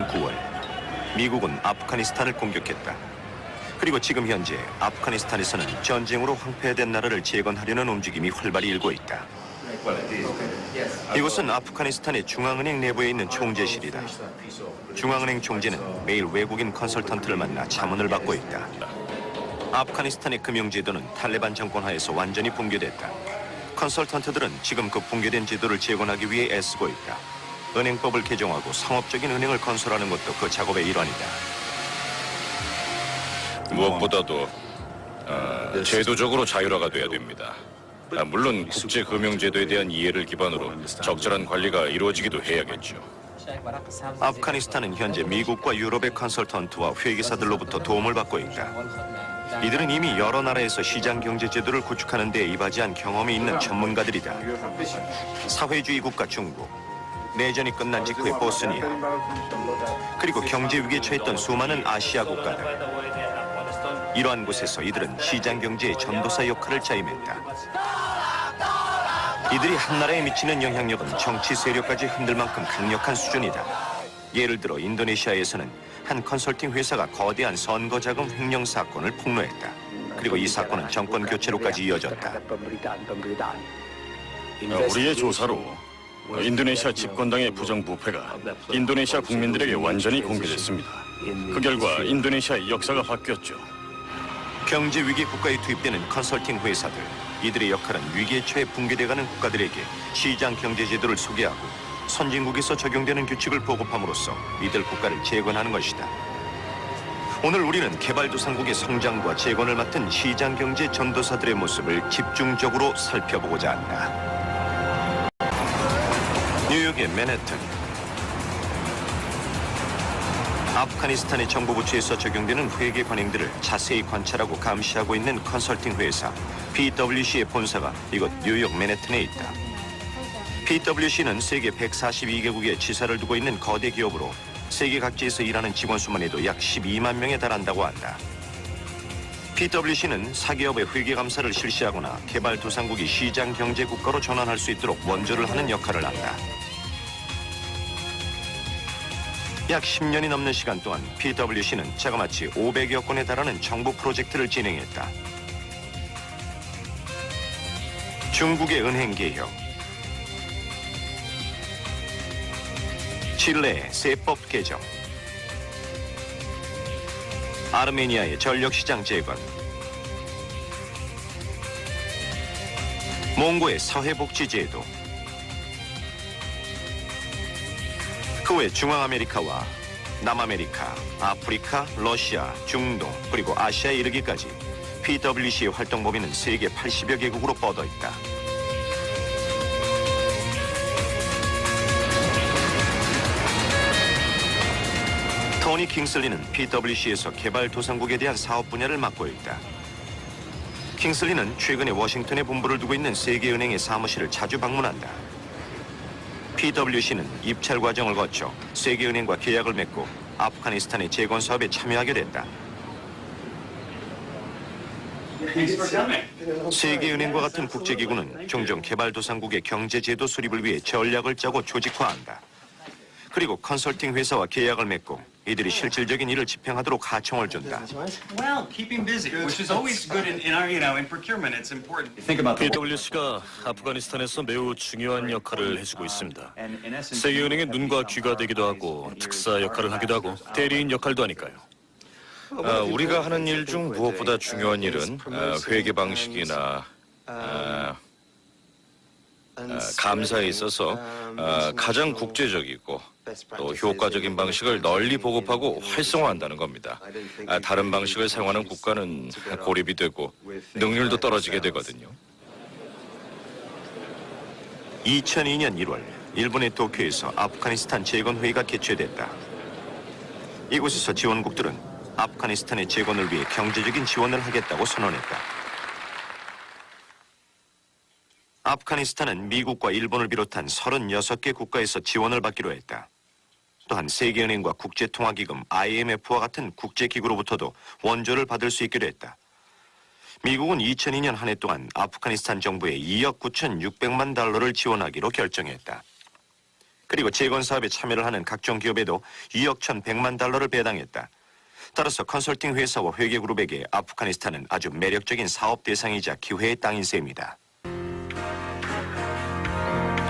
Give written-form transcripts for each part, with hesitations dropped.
9월, 미국은 아프가니스탄을 공격했다. 그리고 지금 현재 아프가니스탄에서는 전쟁으로 황폐화된 나라를 재건하려는 움직임이 활발히 일고 있다. 이곳은 아프가니스탄의 중앙은행 내부에 있는 총재실이다. 중앙은행 총재는 매일 외국인 컨설턴트를 만나 자문을 받고 있다. 아프가니스탄의 금융제도는 탈레반 정권 하에서 완전히 붕괴됐다. 컨설턴트들은 지금 그 붕괴된 제도를 재건하기 위해 애쓰고 있다. 은행법을 개정하고 상업적인 은행을 건설하는 것도 그 작업의 일환이다. 무엇보다도 제도적으로 자율화가 돼야 됩니다. 물론 국제금융제도에 대한 이해를 기반으로 적절한 관리가 이루어지기도 해야겠죠. 아프가니스탄은 현재 미국과 유럽의 컨설턴트와 회계사들로부터 도움을 받고 있다. 이들은 이미 여러 나라에서 시장 경제 제도를 구축하는 데 이바지한 경험이 있는 전문가들이다. 사회주의 국가 중국, 내전이 끝난 직후의 보스니아, 그리고 경제 위기에 처했던 수많은 아시아 국가들. 이러한 곳에서 이들은 시장 경제의 전도사 역할을 자임했다. 이들이 한 나라에 미치는 영향력은 정치 세력까지 흔들 만큼 강력한 수준이다. 예를 들어 인도네시아에서는 한 컨설팅 회사가 거대한 선거 자금 횡령 사건을 폭로했다. 그리고 이 사건은 정권 교체로까지 이어졌다. 우리의 조사로 인도네시아 집권당의 부정부패가 인도네시아 국민들에게 완전히 공개됐습니다. 그 결과 인도네시아의 역사가 바뀌었죠. 경제 위기 국가에 투입되는 컨설팅 회사들, 이들의 역할은 위기에 처해 붕괴돼가는 국가들에게 시장 경제 제도를 소개하고 선진국에서 적용되는 규칙을 보급함으로써 이들 국가를 재건하는 것이다. 오늘 우리는 개발도상국의 성장과 재건을 맡은 시장 경제 전도사들의 모습을 집중적으로 살펴보고자 한다. 뉴욕의 맨해튼. 아프가니스탄의 정부 부처에서 적용되는 회계 관행들을 자세히 관찰하고 감시하고 있는 컨설팅 회사 PwC의 본사가 이곳 뉴욕 맨해튼에 있다. PwC는 세계 142개국에 지사를 두고 있는 거대 기업으로 세계 각지에서 일하는 직원 수만 해도 약 12만 명에 달한다고 한다. PwC는 사기업의 회계 감사를 실시하거나 개발도상국이 시장 경제 국가로 전환할 수 있도록 원조를 하는 역할을 한다. 약 10년이 넘는 시간 동안 PwC는 자그마치 500여 건에 달하는 정부 프로젝트를 진행했다. 중국의 은행 개혁, 칠레의 세법 개정, 아르메니아의 전력시장 재건, 몽고의 사회복지제도, 그 외 중앙아메리카와 남아메리카, 아프리카, 러시아, 중동, 그리고 아시아에 이르기까지 PwC의 활동 범위는 세계 80여 개국으로 뻗어 있다. 토니 킹슬리는 PwC에서 개발도상국에 대한 사업 분야를 맡고 있다. 킹슬리는 최근에 워싱턴에 본부를 두고 있는 세계은행의 사무실을 자주 방문한다. PwC는 입찰 과정을 거쳐 세계은행과 계약을 맺고 아프가니스탄의 재건 사업에 참여하게 됐다. 세계은행과 같은 국제기구는 종종 개발도상국의 경제제도 수립을 위해 전략을 짜고 조직화한다. 그리고 컨설팅 회사와 계약을 맺고 이들이 실질적인 일을 집행하도록 하청을 준다. Well, keeping busy, which is always good in our, in procurement. It's important. PwC가 아프가니스탄에서 매우 중요한 역할을 해주고 있습니다. 세계은행의 눈과 귀가 되기도 하고 특사 역할을 하기도 하고 대리인 역할도 하니까요. 우리가 하는 일 중 무엇보다 중요한 일은 회계 방식이나 감사에 있어서 가장 국제적이고 또 효과적인 방식을 널리 보급하고 활성화한다는 겁니다. 다른 방식을 사용하는 국가는 고립이 되고 능률도 떨어지게 되거든요. 2002년 1월, 일본의 도쿄에서 아프가니스탄 재건회의가 개최됐다. 이곳에서 지원국들은 아프가니스탄의 재건을 위해 경제적인 지원을 하겠다고 선언했다. 아프가니스탄은 미국과 일본을 비롯한 36개 국가에서 지원을 받기로 했다. 또한 세계은행과 국제통화기금 IMF와 같은 국제기구로부터도 원조를 받을 수 있기로 했다. 미국은 2002년 한 해 동안 아프가니스탄 정부에 2억 9,600만 달러를 지원하기로 결정했다. 그리고 재건 사업에 참여를 하는 각종 기업에도 2억 1,100만 달러를 배당했다. 따라서 컨설팅 회사와 회계그룹에게 아프가니스탄은 아주 매력적인 사업 대상이자 기회의 땅인 셈이다.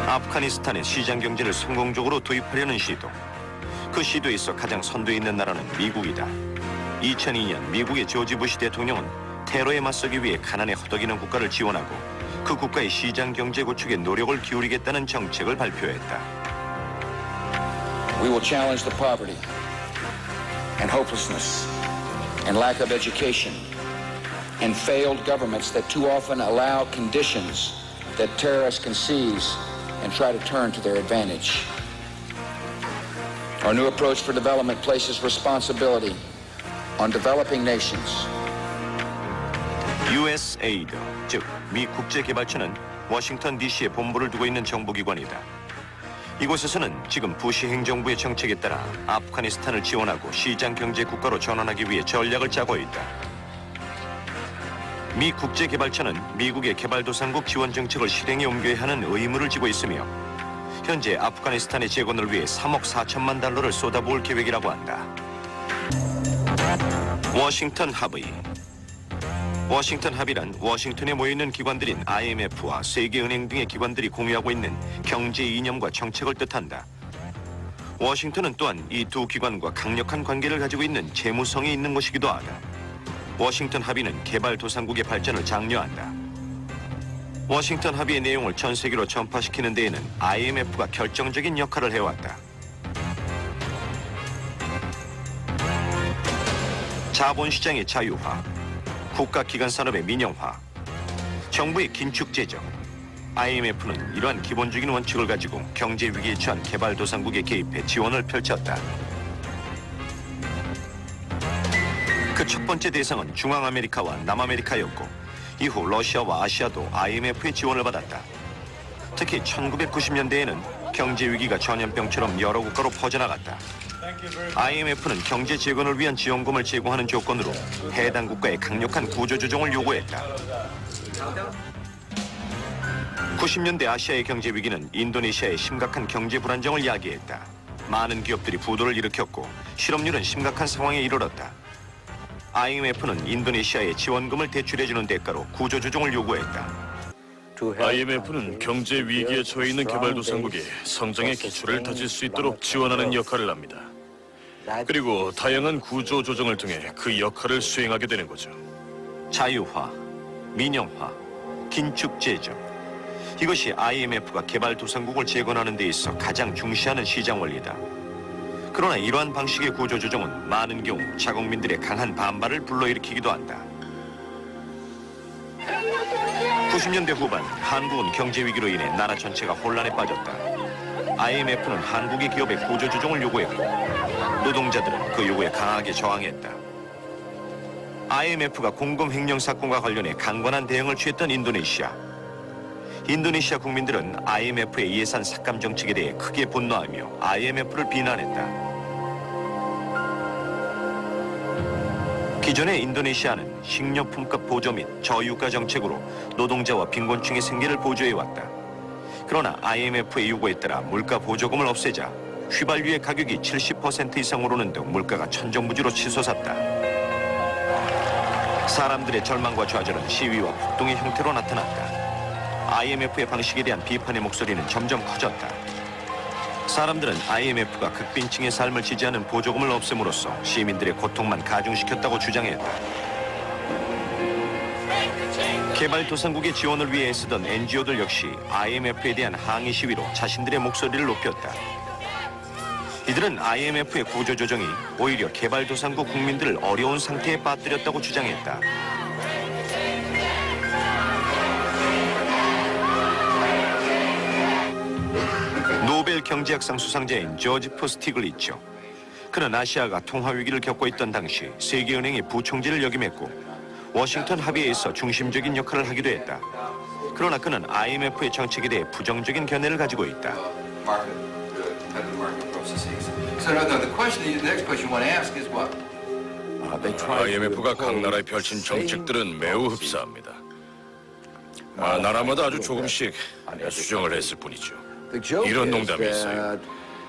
아프가니스탄의 시장 경제를 성공적으로 도입하려는 시도. 그 시도에서 가장 선두에 있는 나라는 미국이다. 2002년 미국의 조지 부시 대통령은 테러에 맞서기 위해 가난에 허덕이는 국가를 지원하고 그 국가의 시장 경제 구축에 노력을 기울이겠다는 정책을 발표했다. We will challenge the poverty and hopelessness and lack of education and failed governments that too often allow conditions that terrorists can seize and try to turn to their advantage. Our new approach for development places responsibility on developing nations. USAID, 즉 미 국제개발처는 워싱턴 DC에 본부를 두고 있는 정부기관이다. 이곳에서는 지금 부시 행정부의 정책에 따라 아프가니스탄을 지원하고 시장 경제 국가로 전환하기 위해 전략을 짜고 있다. 미 국제개발처는 미국의 개발도상국 지원 정책을 실행에 옮겨야 하는 의무를 지고 있으며 현재 아프가니스탄의 재건을 위해 3억 4천만 달러를 쏟아부을 계획이라고 한다. 워싱턴 합의. 워싱턴 합의란 워싱턴에 모여있는 기관들인 IMF와 세계은행 등의 기관들이 공유하고 있는 경제 이념과 정책을 뜻한다. 워싱턴은 또한 이 두 기관과 강력한 관계를 가지고 있는 재무성이 있는 곳이기도 하다. 워싱턴 합의는 개발도상국의 발전을 장려한다. 워싱턴 합의의 내용을 전 세계로 전파시키는 데에는 IMF가 결정적인 역할을 해왔다. 자본시장의 자유화, 국가기관 산업의 민영화, 정부의 긴축 재정, IMF는 이러한 기본적인 원칙을 가지고 경제 위기에 처한 개발도상국에 개입해 지원을 펼쳤다. 그 첫 번째 대상은 중앙아메리카와 남아메리카였고 이후 러시아와 아시아도 IMF의 지원을 받았다. 특히 1990년대에는 경제 위기가 전염병처럼 여러 국가로 퍼져나갔다. IMF는 경제 재건을 위한 지원금을 제공하는 조건으로 해당 국가의 강력한 구조조정을 요구했다. 90년대 아시아의 경제 위기는 인도네시아의 심각한 경제 불안정을 야기했다. 많은 기업들이 부도를 일으켰고 실업률은 심각한 상황에 이르렀다. IMF는 인도네시아에 지원금을 대출해주는 대가로 구조조정을 요구했다. IMF는 경제 위기에 처해 있는 개발도상국이 성장의 기초를 다질 수 있도록 지원하는 역할을 합니다. 그리고 다양한 구조 조정을 통해 그 역할을 수행하게 되는 거죠. 자유화, 민영화, 긴축 재정. 이것이 IMF가 개발도상국을 재건하는 데 있어 가장 중시하는 시장 원리다. 그러나 이러한 방식의 구조 조정은 많은 경우 자국민들의 강한 반발을 불러일으키기도 한다. 90년대 후반 한국은 경제 위기로 인해 나라 전체가 혼란에 빠졌다. IMF는 한국의 기업의 구조 조정을 요구했고 노동자들은 그 요구에 강하게 저항했다. IMF가 공금 횡령 사건과 관련해 강건한 대응을 취했던 인도네시아. 인도네시아 국민들은 IMF의 예산 삭감 정책에 대해 크게 분노하며 IMF를 비난했다. 기존의 인도네시아는 식료품값 보조 및 저유가 정책으로 노동자와 빈곤층의 생계를 보조해왔다. 그러나 IMF의 요구에 따라 물가 보조금을 없애자 휘발유의 가격이 70% 이상 오르는 등 물가가 천정부지로 치솟았다. 사람들의 절망과 좌절은 시위와 폭동의 형태로 나타났다. IMF의 방식에 대한 비판의 목소리는 점점 커졌다. 사람들은 IMF가 극빈층의 삶을 지지하는 보조금을 없앰으로써 시민들의 고통만 가중시켰다고 주장했다. 개발도상국의 지원을 위해 애쓰던 NGO들 역시 IMF에 대한 항의 시위로 자신들의 목소리를 높였다. 이들은 IMF의 구조조정이 오히려 개발도상국 국민들을 어려운 상태에 빠뜨렸다고 주장했다. 노벨 경제학상 수상자인 조지프 스티글리츠. 그는 아시아가 통화위기를 겪고 있던 당시 세계은행의 부총재를 역임했고 워싱턴 합의에서 중심적인 역할을 하기도 했다. 그러나 그는 IMF의 정책에 대해 부정적인 견해를 가지고 있다. IMF가 각 나라에 펼친 정책들은 매우 흡사합니다. 나라마다 아주 조금씩 수정을 했을 뿐이죠. 이런 농담이 있어요.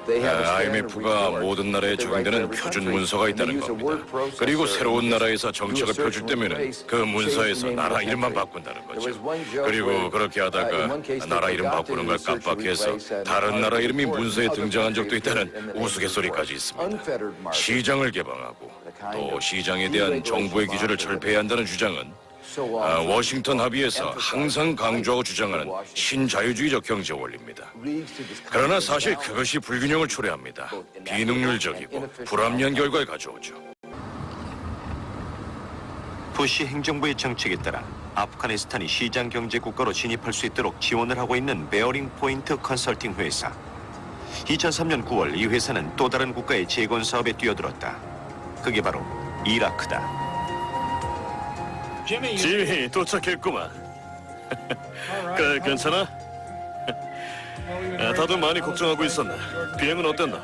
IMF가 모든 나라에 적용되는 표준 문서가 있다는 겁니다. 그리고 새로운 나라에서 정책을 펴줄 때면 그 문서에서 나라 이름만 바꾼다는 거죠. 그리고 그렇게 하다가 나라 이름 바꾸는 걸 깜빡해서 다른 나라 이름이 문서에 등장한 적도 있다는 우스갯소리까지 있습니다. 시장을 개방하고 또 시장에 대한 정부의 기준을 철폐해야 한다는 주장은 워싱턴 합의에서 항상 강조하고 주장하는 신자유주의적 경제 원리입니다. 그러나 사실 그것이 불균형을 초래합니다. 비능률적이고 불합리한 결과를 가져오죠. 부시 행정부의 정책에 따라 아프가니스탄이 시장 경제 국가로 진입할 수 있도록 지원을 하고 있는 베어링 포인트 컨설팅 회사. 2003년 9월 이 회사는 또 다른 국가의 재건 사업에 뛰어들었다. 그게 바로 이라크다. 짐이 도착했구만. 괜찮아? 다들 많이 걱정하고 있었네. 비행은 어땠나?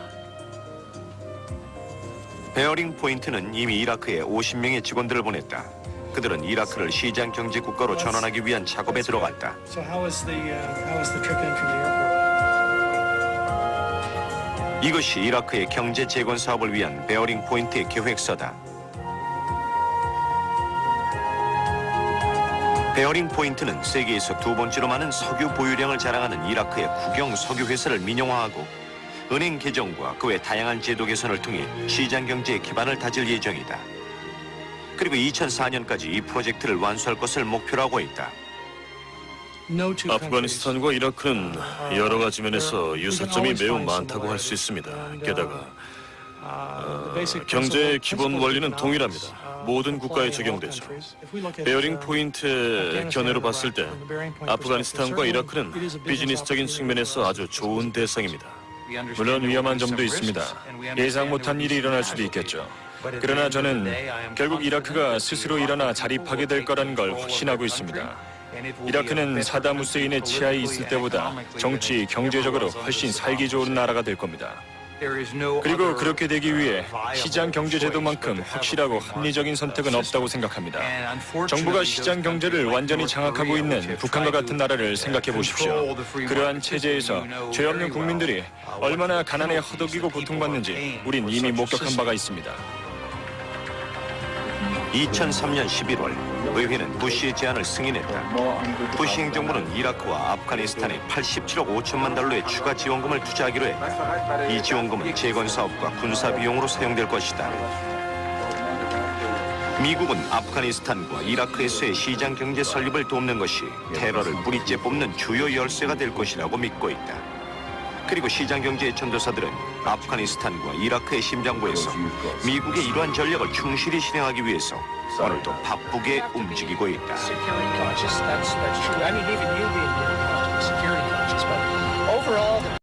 베어링 포인트는 이미 이라크에 50명의 직원들을 보냈다. 그들은 이라크를 시장 경제 국가로 전환하기 위한 작업에 들어갔다. 이것이 이라크의 경제 재건 사업을 위한 베어링 포인트의 계획서다. 베어링 포인트는 세계에서 두 번째로 많은 석유 보유량을 자랑하는 이라크의 국영 석유 회사를 민영화하고 은행 개정과 그 외 다양한 제도 개선을 통해 시장 경제의 기반을 다질 예정이다. 그리고 2004년까지 이 프로젝트를 완수할 것을 목표로 하고 있다. 아프가니스탄과 이라크는 여러 가지 면에서 유사점이 매우 많다고 할 수 있습니다. 게다가 경제의 기본 원리는 동일합니다. 모든 국가에 적용되죠. 베어링 포인트의 견해로 봤을 때 아프가니스탄과 이라크는 비즈니스적인 측면에서 아주 좋은 대상입니다. 물론 위험한 점도 있습니다. 예상 못한 일이 일어날 수도 있겠죠. 그러나 저는 결국 이라크가 스스로 일어나 자립하게 될 거라는 걸 확신하고 있습니다. 이라크는 사담 후세인의 치하에 있을 때보다 정치, 경제적으로 훨씬 살기 좋은 나라가 될 겁니다. 그리고 그렇게 되기 위해 시장 경제 제도만큼 확실하고 합리적인 선택은 없다고 생각합니다. 정부가 시장 경제를 완전히 장악하고 있는 북한과 같은 나라를 생각해 보십시오. 그러한 체제에서 죄 없는 국민들이 얼마나 가난에 허덕이고 고통받는지 우린 이미 목격한 바가 있습니다. 2003년 11월 의회는 부시의 제안을 승인했다. 부시 행정부는 이라크와 아프가니스탄에 87억 5천만 달러의 추가 지원금을 투자하기로 했다. 이 지원금은 재건 사업과 군사 비용으로 사용될 것이다. 미국은 아프가니스탄과 이라크에서의 시장 경제 설립을 돕는 것이 테러를 뿌리째 뽑는 주요 열쇠가 될 것이라고 믿고 있다. 그리고 시장 경제의 전도사들은 아프가니스탄과 이라크의 심장부에서 미국의 이러한 전략을 충실히 실행하기 위해서 오늘도 바쁘게 움직이고 있다.